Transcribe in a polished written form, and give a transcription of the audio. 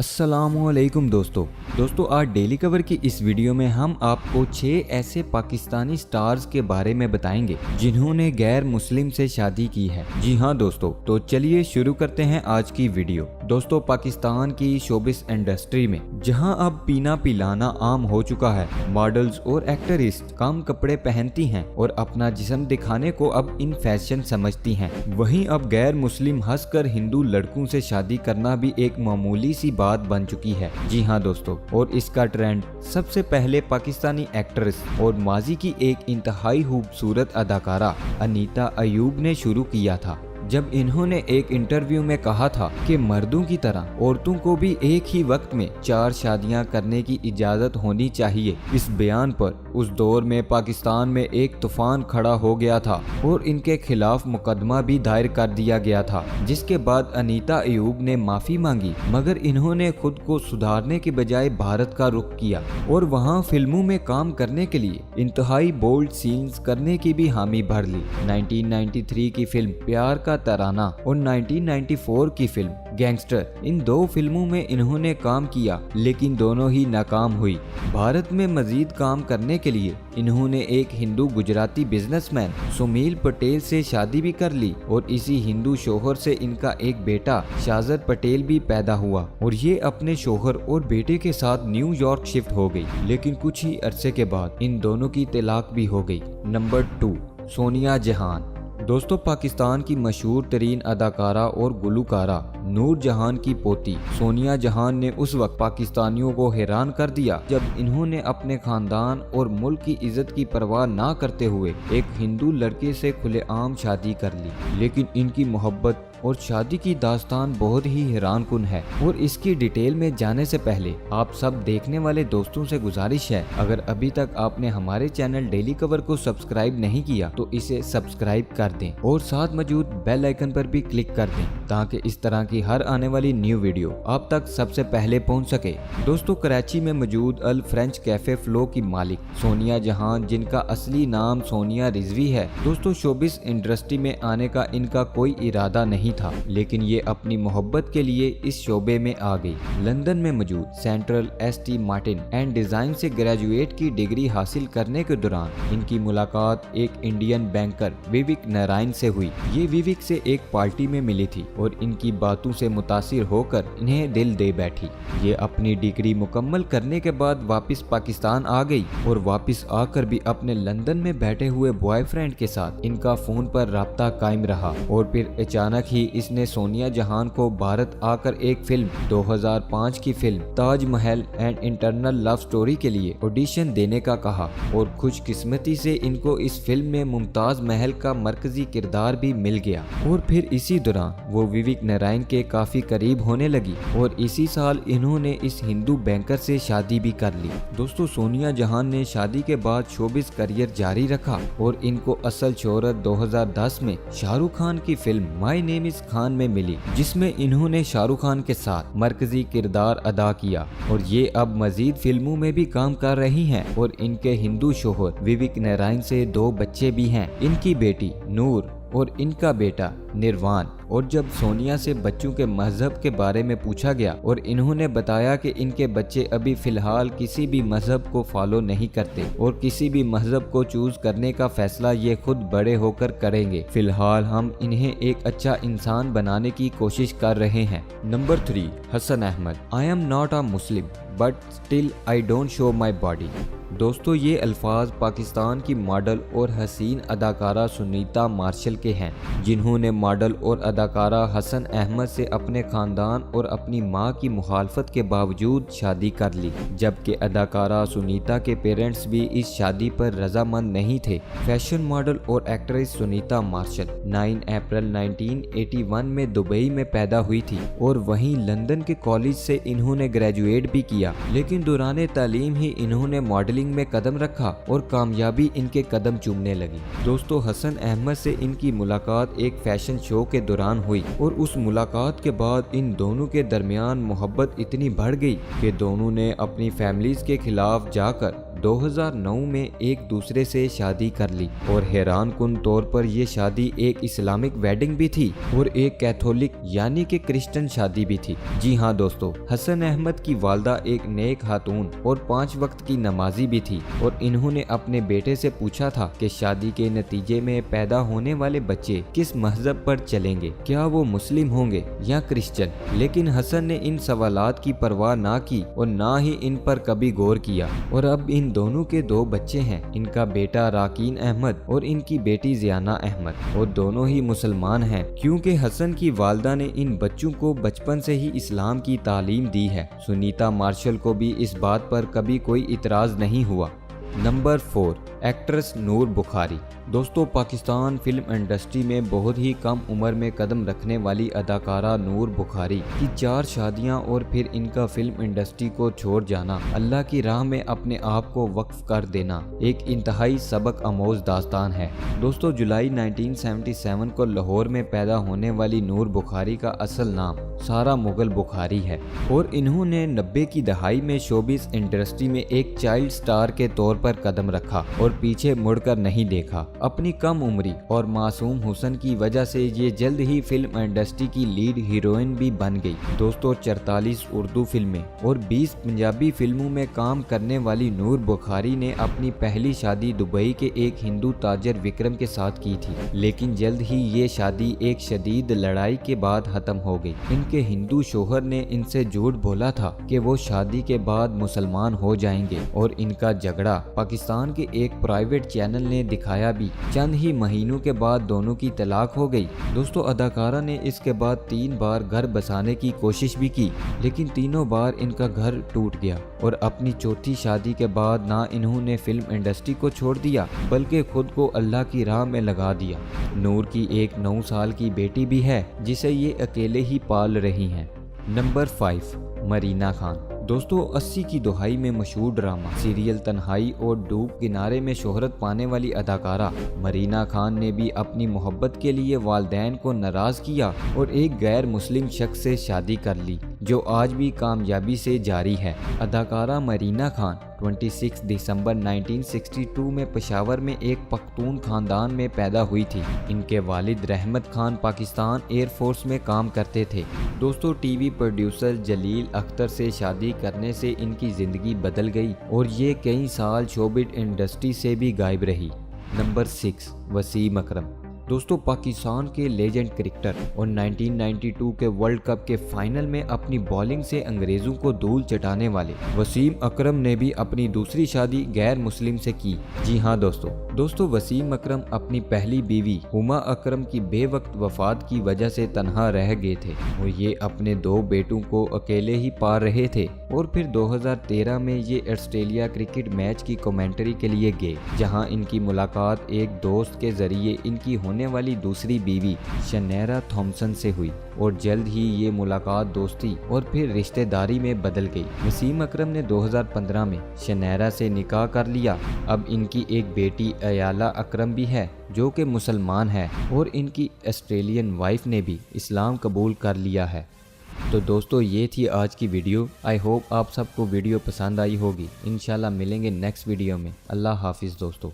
अस्सलामुअलैकुम दोस्तों आज डेली कवर की इस वीडियो में हम आपको 6 ऐसे पाकिस्तानी स्टार्स के बारे में बताएंगे जिन्होंने गैर मुस्लिम से शादी की है। जी हाँ दोस्तों, तो चलिए शुरू करते हैं आज की वीडियो। दोस्तों, पाकिस्तान की शोबिस इंडस्ट्री में जहां अब पीना पिलाना आम हो चुका है, मॉडल्स और एक्ट्रेस कम कपड़े पहनती हैं और अपना जिस्म दिखाने को अब इन फैशन समझती हैं। वहीं अब गैर मुस्लिम हंसकर हिंदू लड़कों से शादी करना भी एक मामूली सी बात बन चुकी है। जी हाँ दोस्तों, और इसका ट्रेंड सबसे पहले पाकिस्तानी एक्ट्रेस और माजी की एक इंतहाई खूबसूरत अदाकारा अनीता अयूब ने शुरू किया था, जब इन्होंने एक इंटरव्यू में कहा था कि मर्दों की तरह औरतों को भी एक ही वक्त में 4 शादियां करने की इजाज़त होनी चाहिए। इस बयान पर उस दौर में पाकिस्तान में एक तूफान खड़ा हो गया था और इनके खिलाफ मुकदमा भी दायर कर दिया गया था, जिसके बाद अनीता अयूब ने माफ़ी मांगी, मगर इन्होंने खुद को सुधारने के बजाय भारत का रुख किया और वहाँ फिल्मों में काम करने के लिए इंतहाई बोल्ड सीन्स करने की भी हामी भर ली। 1993 की फिल्म प्यार का तराना और 1994 की फिल्म गैंगस्टर, इन 2 फिल्मों में इन्होंने काम किया, लेकिन दोनों ही नाकाम हुई। भारत में मजीद काम करने के लिए इन्होंने एक हिंदू गुजराती बिजनेसमैन सुमील पटेल से शादी भी कर ली और इसी हिंदू शोहर से इनका एक बेटा शाहजद पटेल भी पैदा हुआ और ये अपने शोहर और बेटे के साथ न्यूयॉर्क शिफ्ट हो गई, लेकिन कुछ ही अरसे के बाद इन दोनों की तलाक भी हो गई। नंबर 2, सोनिया जहान। दोस्तों, पाकिस्तान की मशहूर तरीन अदाकारा और गुलकारा नूर जहान की पोती सोनिया जहान ने उस वक्त पाकिस्तानियों को हैरान कर दिया जब इन्होंने अपने खानदान और मुल्क की इज्जत की परवाह ना करते हुए एक हिंदू लड़के से खुलेआम शादी कर ली। लेकिन इनकी मोहब्बत और शादी की दास्तान बहुत ही हैरान कुन है और इसकी डिटेल में जाने से पहले आप सब देखने वाले दोस्तों से गुजारिश है, अगर अभी तक आपने हमारे चैनल डेली कवर को सब्सक्राइब नहीं किया तो इसे सब्सक्राइब कर दें और साथ मौजूद बेल आइकन पर भी क्लिक कर दें ताकि इस तरह की हर आने वाली न्यू वीडियो आप तक सबसे पहले पहुंच सके। दोस्तों, कराची में मौजूद अल फ्रेंच कैफे फ्लो की मालिक सोनिया जहान, जिनका असली नाम सोनिया रिजवी है, दोस्तों शोबिस इंडस्ट्री में आने का इनका कोई इरादा नहीं था, लेकिन ये अपनी मोहब्बत के लिए इस शोबे में आ गई। लंदन में मौजूद central ST Martin and design से ग्रेजुएट की डिग्री हासिल करने के दौरान इनकी मुलाकात एक इंडियन बैंकर विवेक नारायण से हुई। ये विवेक से एक पार्टी में मिली थी और इनकी बातों से मुतासिर होकर इन्हें दिल दे बैठी। ये अपनी डिग्री मुकम्मल करने के बाद वापस पाकिस्तान आ गई और वापस आकर भी अपने लंदन में बैठे हुए बॉयफ्रेंड के साथ इनका फोन पर राब्ता कायम रहा और फिर अचानक ही इसने सोनिया जहान को भारत आकर एक फिल्म 2005 की film Taj Mahal and internal love story के लिए ऑडिशन देने का कहा और खुशकिस्मती से इनको इस फिल्म में मुमताज महल का मरकजी किरदार भी मिल गया और फिर इसी दौरान वो विवेक नारायण के काफी करीब होने लगी और इसी साल इन्होंने इस हिंदू बैंकर से शादी भी कर ली। दोस्तों, सोनिया जहान ने शादी के बाद शोबिस करियर जारी रखा और इनको असल शोहरत 2010 में शाहरुख खान की film my name is Khan में मिली, जिसमें इन्होंने शाहरुख खान के साथ मरकजी किरदार अदा किया और ये अब मजीद फिल्मों में भी काम कर रही हैं और इनके हिंदू शोहर विवेक नारायण से 2 बच्चे भी हैं, इनकी बेटी नूर और इनका बेटा निर्वाण। और जब सोनिया से बच्चों के मजहब के बारे में पूछा गया और इन्होंने बताया कि इनके बच्चे अभी फिलहाल किसी भी मजहब को फॉलो नहीं करते और किसी भी मजहब को चूज करने का फैसला ये खुद बड़े होकर करेंगे, फिलहाल हम इन्हें एक अच्छा इंसान बनाने की कोशिश कर रहे हैं। Number 3, Hasan Ahmed. I am not a Muslim but still I don't show my body. दोस्तों, ये अल्फाज पाकिस्तान की मॉडल और हसीन अदाकारा सुनीता मार्शल के हैं, जिन्होंने मॉडल और अदाकारा हसन अहमद से अपने खानदान और अपनी मां की मुखालफत के बावजूद शादी कर ली, जबकि अदाकारा सुनीता के पेरेंट्स भी इस शादी पर रजामंद नहीं थे। फैशन मॉडल और एक्ट्रेस सुनीता मार्शल 9 अप्रैल 1981 में दुबई में पैदा हुई थी और वहीं लंदन के कॉलेज से इन्होंने ग्रेजुएट भी किया, लेकिन दौरान तालीम ही इन्होंने मॉडलिंग जंग में कदम रखा और कामयाबी इनके कदम चूमने लगी। दोस्तों, हसन अहमद से इनकी मुलाकात एक फैशन शो के दौरान हुई और उस मुलाकात के बाद इन दोनों के दरमियान मोहब्बत इतनी बढ़ गई कि दोनों ने अपनी फैमिलीज के खिलाफ जाकर 2009 में एक दूसरे से शादी कर ली और हैरान कुन तौर पर यह शादी एक इस्लामिक वेडिंग भी थी और एक कैथोलिक यानी कि क्रिश्चियन शादी भी थी। जी हाँ दोस्तों, हसन अहमद की वालदा एक नेक खातून और 5 वक्त की नमाजी भी थी और इन्होंने अपने बेटे से पूछा था कि शादी के नतीजे में पैदा होने वाले बच्चे किस मजहब पर चलेंगे, क्या वो मुस्लिम होंगे या क्रिश्चियन। लेकिन हसन ने इन सवालात की परवाह ना की और ना ही इन पर कभी गौर किया और अब इन दोनों के 2 बच्चे हैं। इनका बेटा राकीन अहमद और इनकी बेटी जियाना अहमद और दोनों ही मुसलमान हैं क्योंकि हसन की वालदा ने इन बच्चों को बचपन से ही इस्लाम की तालीम दी है। सुनीता मार्शल को भी इस बात पर कभी कोई इतराज नहीं हुआ। नंबर 4, एक्ट्रेस नूर बुखारी। दोस्तों, पाकिस्तान फिल्म इंडस्ट्री में बहुत ही कम उम्र में कदम रखने वाली अदाकारा नूर बुखारी की 4 शादियां और फिर इनका फिल्म इंडस्ट्री को छोड़ जाना, अल्लाह की राह में अपने आप को वक्फ कर देना, एक इंतहाई सबक आमोज दास्तान है। दोस्तों, जुलाई 1977 को लाहौर में पैदा होने वाली नूर बुखारी का असल नाम सारा मुगल बुखारी है और इन्होंने 90 की दहाई में शोबिस इंडस्ट्री में एक चाइल्ड स्टार के तौर पर कदम रखा और पीछे मुड़कर नहीं देखा। अपनी कम उम्री और मासूम हुस्न की वजह से ये जल्द ही फिल्म इंडस्ट्री की लीड हीरोइन भी बन गई। दोस्तों, 44 उर्दू फिल्में और 20 पंजाबी फिल्मों में काम करने वाली नूर बुखारी ने अपनी पहली शादी दुबई के एक हिंदू ताजर विक्रम के साथ की थी, लेकिन जल्द ही ये शादी एक शदीद लड़ाई के बाद खत्म हो गई। इनके हिंदू शोहर ने इनसे झूठ बोला था कि वो शादी के बाद मुसलमान हो जाएंगे और इनका झगड़ा पाकिस्तान के एक प्राइवेट चैनल ने दिखाया भी। चंद ही महीनों के बाद दोनों की तलाक हो गई। दोस्तों, अदाकारा ने इसके बाद 3 बार घर बसाने की कोशिश भी की, लेकिन तीनों बार इनका घर टूट गया और अपनी चौथी शादी के बाद ना इन्होंने फिल्म इंडस्ट्री को छोड़ दिया बल्कि खुद को अल्लाह की राह में लगा दिया। नूर की एक 9 साल की बेटी भी है जिसे ये अकेले ही पाल रही हैं। नंबर 5, मरीना खान। दोस्तों, 80 की दहाई में मशहूर ड्रामा सीरियल तन्हाई और डूब किनारे में शोहरत पाने वाली अदाकारा मरीना खान ने भी अपनी मोहब्बत के लिए वालिदैन को नाराज किया और एक गैर मुस्लिम शख्स से शादी कर ली जो आज भी कामयाबी से जारी है। अदाकारा मरीना खान 26 दिसंबर 1962 में पेशावर में एक पख्तून खानदान में पैदा हुई थी। इनके वालिद रहमत खान पाकिस्तान एयरफोर्स में काम करते थे। दोस्तों, टीवी प्रोड्यूसर जलील अख्तर से शादी करने से इनकी ज़िंदगी बदल गई और ये कई साल शोबिस इंडस्ट्री से भी गायब रही। नंबर 6, वसीम अकरम। दोस्तों, पाकिस्तान के लेजेंड क्रिकेटर और 1992 के वर्ल्ड कप के फाइनल में अपनी बॉलिंग से अंग्रेजों को धूल चटाने वाले वसीम अकरम ने भी अपनी दूसरी शादी गैर मुस्लिम से की। जी हाँ दोस्तों, वसीम अकरम अपनी पहली बीवी हुमा अकरम की बेवक्त वफात की वजह से तन्हा रह गए थे और ये अपने 2 बेटों को अकेले ही पाल रहे थे और फिर 2013 में ये ऑस्ट्रेलिया क्रिकेट मैच की कमेंट्री के लिए गए, जहां इनकी मुलाकात एक दोस्त के जरिए इनकी होने वाली दूसरी बीवी शनैरा थॉमसन से हुई और जल्द ही ये मुलाकात दोस्ती और फिर रिश्तेदारी में बदल गई। वसीम अकरम ने 2015 में शनैरा से निकाह कर लिया। अब इनकी एक बेटी अयाला अकरम भी है जो कि मुसलमान है और इनकी ऑस्ट्रेलियन वाइफ ने भी इस्लाम कबूल कर लिया है। तो दोस्तों, ये थी आज की वीडियो। आई होप आप सबको वीडियो पसंद आई होगी। इंशाल्लाह मिलेंगे नेक्स्ट वीडियो में। अल्लाह हाफिज़ दोस्तों।